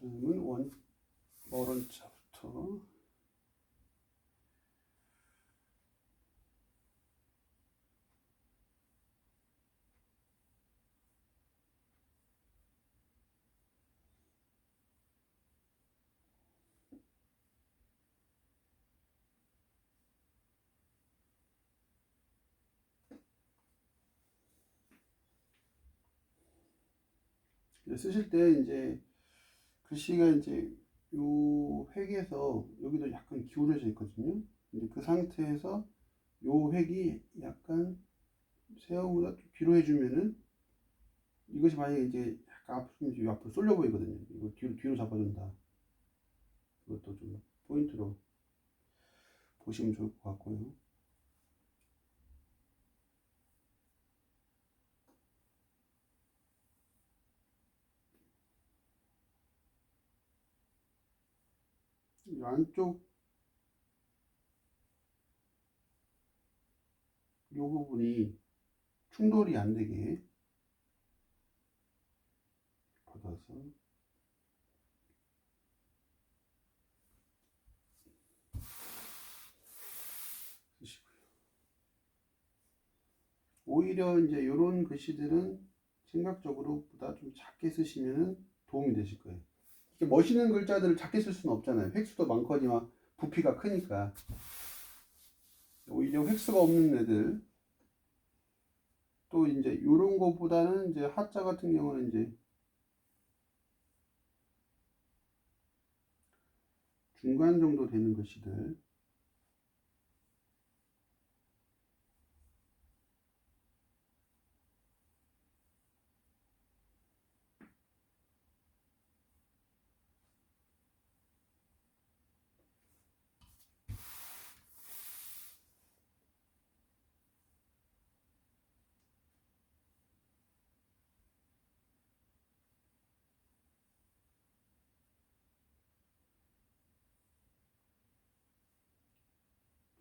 그러면 오른쪽부터 쓰실 때 이제 글씨가 이제 요 획에서 여기도 약간 기울어져 있거든요. 이제 그 상태에서 요 획이 약간 세우보다 좀 뒤로 해주면은 이것이 만약에 이제 약간 앞으로 이제 앞으로 쏠려 보이거든요. 이거 뒤로 잡아준다. 그것도 좀 포인트로 보시면 좋을 것 같고요. 이 안쪽 요 부분이 충돌이 안 되게 받아서 쓰시고요. 오히려 이제 이런 글씨들은 생각적으로 보다 좀 작게 쓰시면 도움이 되실 거예요. 이렇게 멋있는 글자들을 작게 쓸 수는 없잖아요. 획수도 많거니와 부피가 크니까. 오히려 획수가 없는 애들, 또 이제 이런 거보다는 이제 하자 같은 경우는 이제 중간 정도 되는 글씨들,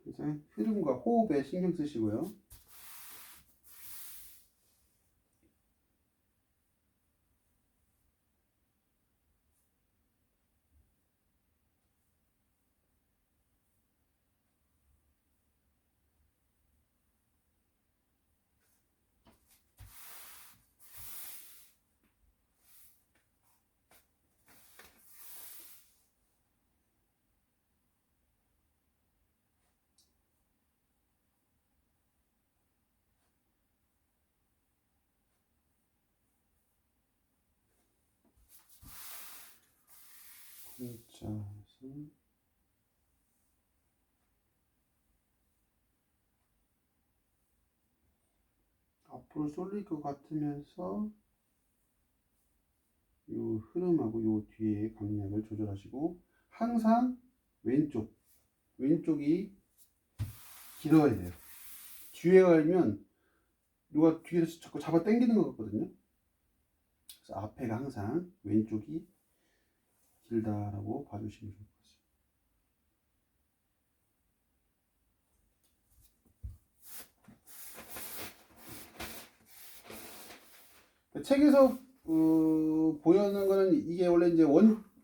그래서 흐름과 호흡에 신경 쓰시고요. 자, 앞으로 쏠릴 것 같으면서 요 흐름하고 요 뒤에 강약을 조절하시고 항상 왼쪽이 길어야 돼요. 뒤에 가면 누가 뒤에서 자꾸 잡아 당기는 것 같거든요. 그래서 앞에가 항상 왼쪽이 길다라고 봐주시면 좋을 것 같습니다. 책에서 보여는 거는 이게 원래 이제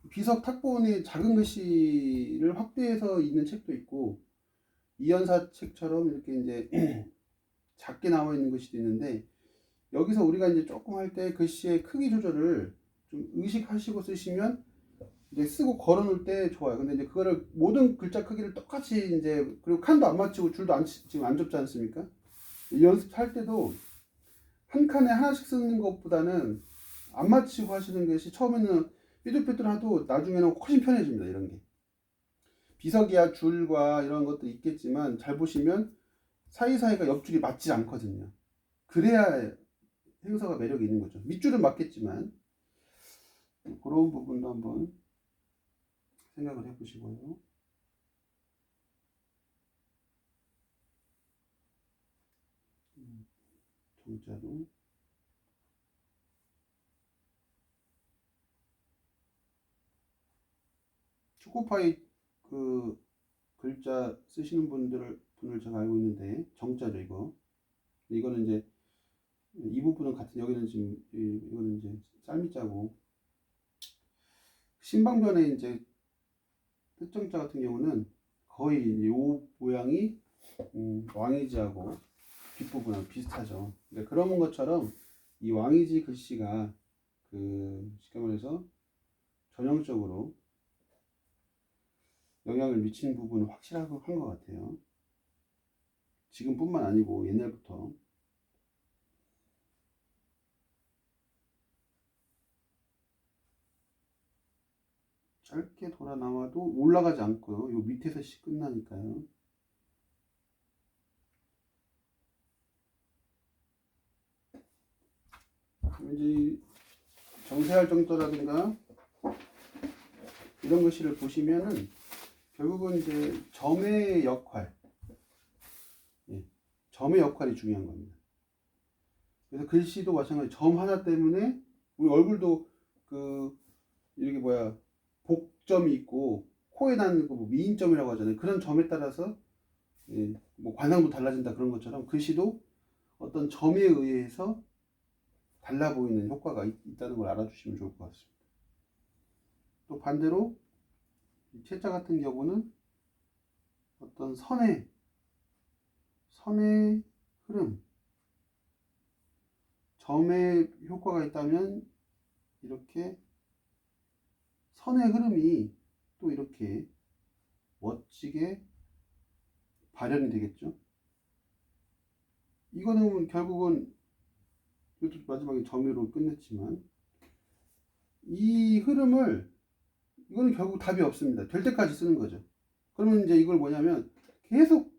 비석 탁본의 작은 글씨를 확대해서 있는 책도 있고 이연사 책처럼 이렇게 이제 작게 나와 있는 글씨도 있는데 여기서 우리가 이제 조금 할 때 글씨의 크기 조절을 좀 의식하시고 쓰시면 이제 쓰고 걸어 놓을 때 좋아요. 근데 이제 그거를 모든 글자 크기를 똑같이 이제 그리고 칸도 안 맞추고 줄도 지금 안 좁지 않습니까? 연습할 때도 한 칸에 하나씩 쓰는 것보다는 안 맞추고 하시는 것이 처음에는 삐뚤삐뚤하도 나중에는 훨씬 편해집니다. 이런 게 비석이야 줄과 이런 것도 있겠지만 잘 보시면 사이사이가 옆줄이 맞지 않거든요. 그래야 행서가 매력이 있는 거죠. 밑줄은 맞겠지만 그런 부분도 한번 생각을 해보시고요. 정자도 초코파이 그 글자 쓰시는 분을 제가 알고 있는데 정자죠 이거. 이거는 이제 이 부분은 같은 여기는 지금 이거는 이제 쌀미자고 신방변의 이제 뜻정자 같은 경우는 거의 이 모양이 왕이지하고 뒷부분하고 비슷하죠. 근데 그런 것처럼 이 왕이지 글씨가 쉽게 말해서 전형적으로 영향을 미친 부분은 확실하고 한 것 같아요. 지금뿐만 아니고 옛날부터. 짧게 돌아 나와도 올라가지 않고요. 요 밑에서 끝나니까요. 이제 정세할정도라든가 이런 글씨를 보시면은 결국은 이제 점의 역할, 점의 역할이 중요한 겁니다. 그래서 글씨도 마찬가지 점 하나 때문에 우리 얼굴도 이렇게 복점이 있고 코에 나는 뭐 미인점이라고 하잖아요. 그런 점에 따라서 뭐 관상도 달라진다 그런 것처럼 글씨도 어떤 점에 의해서 달라 보이는 효과가 있다는 걸 알아주시면 좋을 것 같습니다. 또 반대로 채자 같은 경우는 어떤 선의 흐름, 점에 효과가 있다면 이렇게 선의 흐름이 또 이렇게 멋지게 발현이 되겠죠. 이거는 결국은 이것도 마지막에 점으로 끝냈지만 이 흐름을 이거는 결국 답이 없습니다. 될 때까지 쓰는 거죠. 그러면 이제 이걸 뭐냐면 계속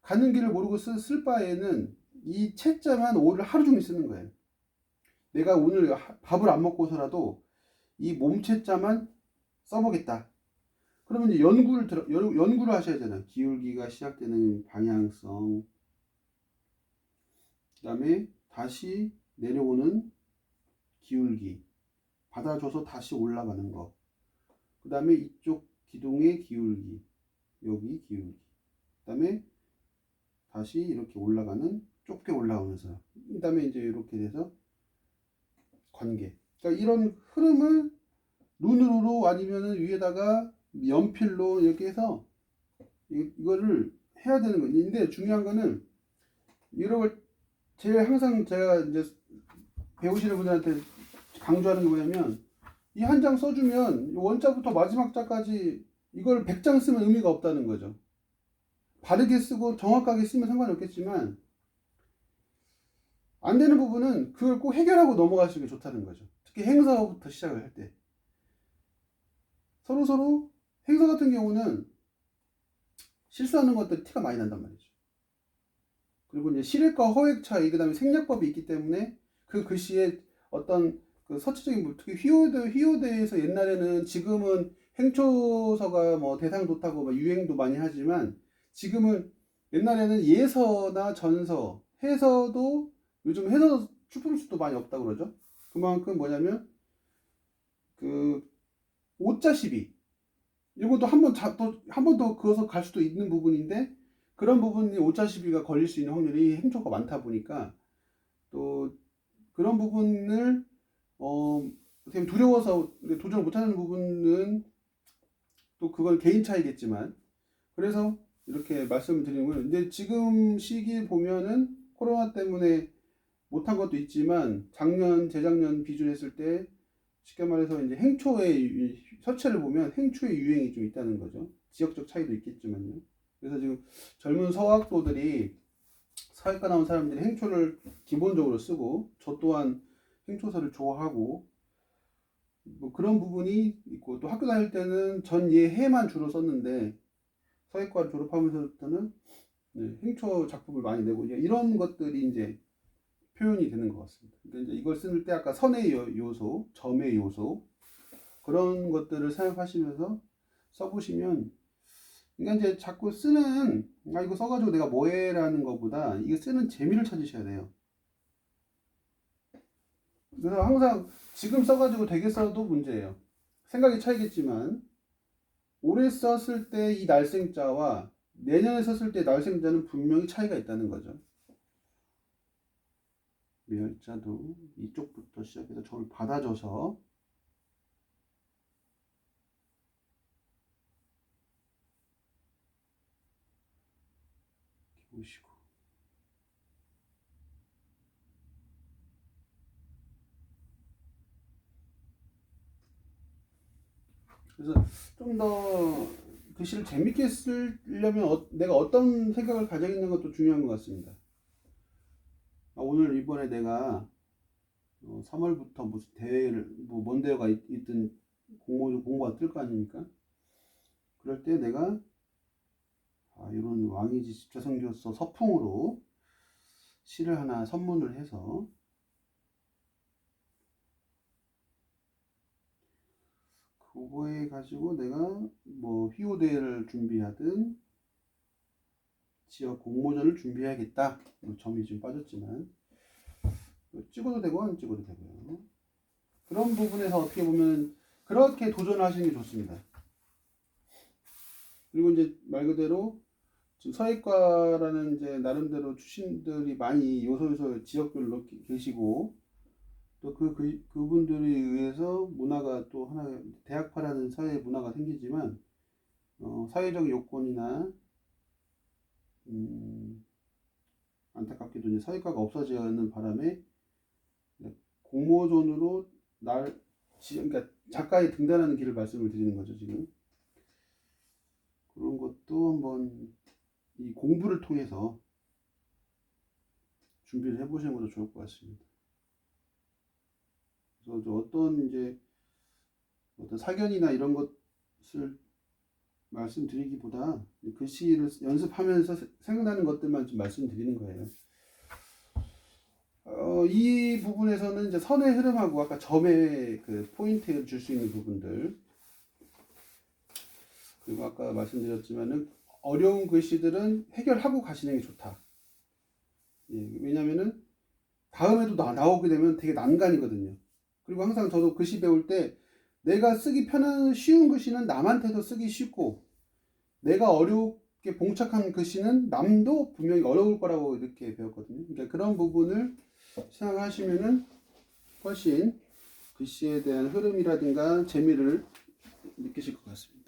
가는 길을 모르고 쓸 바에는 이 채자만 오늘 하루 종일 쓰는 거예요. 내가 오늘 밥을 안 먹고서라도 이 몸채자만 써보겠다. 그러면 이제 연구를 하셔야 되잖아요. 기울기가 시작되는 방향성, 그 다음에 다시 내려오는 기울기, 받아줘서 다시 올라가는 거, 그 다음에 이쪽 기둥의 기울기, 여기 기울기, 그 다음에 다시 이렇게 올라가는, 좁게 올라오면서, 그 다음에 이제 이렇게 돼서 관계. 그러니까 이런 흐름을 눈으로 아니면 위에다가 연필로 이렇게 해서 이거를 해야 되는 거예요. 근데 중요한 거는 이런 걸 제일 항상 제가 이제 배우시는 분들한테 강조하는 게 뭐냐면 이 한 장 써주면 원자부터 마지막 자까지 이걸 100장 쓰면 의미가 없다는 거죠. 바르게 쓰고 정확하게 쓰면 상관이 없겠지만 안 되는 부분은 그걸 꼭 해결하고 넘어가시는 게 좋다는 거죠. 특히 행사부터 시작을 할 때. 서로 행사 같은 경우는 실수하는 것들 티가 많이 난단 말이죠. 그리고 이제 실획과 허획 차이, 그 다음에 생략법이 있기 때문에 그 글씨에 어떤 서체적인 특히 휘호대에서 옛날에는 지금은 행초서가 뭐 대상 좋다고 뭐 유행도 많이 하지만 지금은 옛날에는 예서나 전서, 해서도 요즘 해서 출품수도 많이 없다고 그러죠. 그만큼 뭐냐면 오자 시비 이것도 한 번 더 그어서 갈 수도 있는 부분인데 그런 부분이 오자 시비가 걸릴 수 있는 확률이 행초가 많다 보니까 또 그런 부분을 어떻게 두려워서 도전을 못하는 부분은 또 그건 개인 차이겠지만 그래서 이렇게 말씀을 드리는 거예요. 근데 지금 시기 보면은 코로나 때문에 못한 것도 있지만 작년 재작년 비교했을 때 쉽게 말해서 이제 행초의 서체를 보면 행초의 유행이 좀 있다는 거죠. 지역적 차이도 있겠지만요. 그래서 지금 젊은 서학도들이 사회과 나온 사람들이 행초를 기본적으로 쓰고 저 또한 행초서를 좋아하고 뭐 그런 부분이 있고 또 학교 다닐 때는 전예해만 주로 썼는데 서예과를 졸업하면서부터는 행초 작품을 많이 내고 이런 것들이 이제 표현이 되는 것 같습니다. 그러니까 이제 이걸 쓸 때 아까 선의 요소, 점의 요소 그런 것들을 생각하시면서 써보시면 그러니까 이제 자꾸 쓰는 이거 써가지고 내가 뭐해라는 것보다 이거 쓰는 재미를 찾으셔야 돼요. 그래서 항상 지금 써가지고 되게 써도 문제예요. 생각이 차이겠지만 올해 썼을 때 이 날생자와 내년에 썼을 때 날생자는 분명히 차이가 있다는 거죠. 멸자도 이쪽부터 시작해서 저를 받아줘서 보시고. 그래서 좀 더 글씨를 재밌게 쓰려면 내가 어떤 생각을 가지고 있는 것도 중요한 것 같습니다. 오늘 이번에 내가 3월부터 무슨 대회를 뭔 대회가 있든 공모가 뜰 거 아닙니까? 그럴 때 내가 이런 왕이지 집자성교서 서풍으로 시를 하나 선문을 해서 그거에 가지고 내가 뭐 휘호대회를 준비하든 지역 공모전을 준비해야겠다. 점이 좀 빠졌지만 찍어도 되고 안 찍어도 되고요. 그런 부분에서 어떻게 보면 그렇게 도전하시는 게 좋습니다. 그리고 이제 말 그대로 지금 서예과라는 이제 나름대로 출신들이 많이 요소요소 지역별로 계시고 또 그분들에 의해서 문화가 또 하나 대학파라는 사회 문화가 생기지만 사회적 요건이나 안타깝게도 이제 서예과가 없어지는 바람에 공모전으로 그러니까 작가에 등단하는 길을 말씀을 드리는 거죠 지금. 그런 것도 한번 이 공부를 통해서 준비를 해보시는 것도 좋을 것 같습니다. 그래서 어떤 사견이나 이런 것을 말씀드리기보다 글씨를 연습하면서 생각나는 것들만 좀 말씀드리는 거예요. 이 부분에서는 이제 선의 흐름하고 아까 점의 그 포인트를 줄 수 있는 부분들, 그리고 아까 말씀드렸지만은 어려운 글씨들은 해결하고 가시는 게 좋다. 예, 왜냐면은 다음에도 나오게 되면 되게 난간이거든요. 그리고 항상 저도 글씨 배울 때 내가 쓰기 편한 쉬운 글씨는 남한테도 쓰기 쉽고 내가 어렵게 봉착한 글씨는 남도 분명히 어려울 거라고 이렇게 배웠거든요. 그러니까 그런 부분을 생각하시면은 훨씬 글씨에 대한 흐름이라든가 재미를 느끼실 것 같습니다.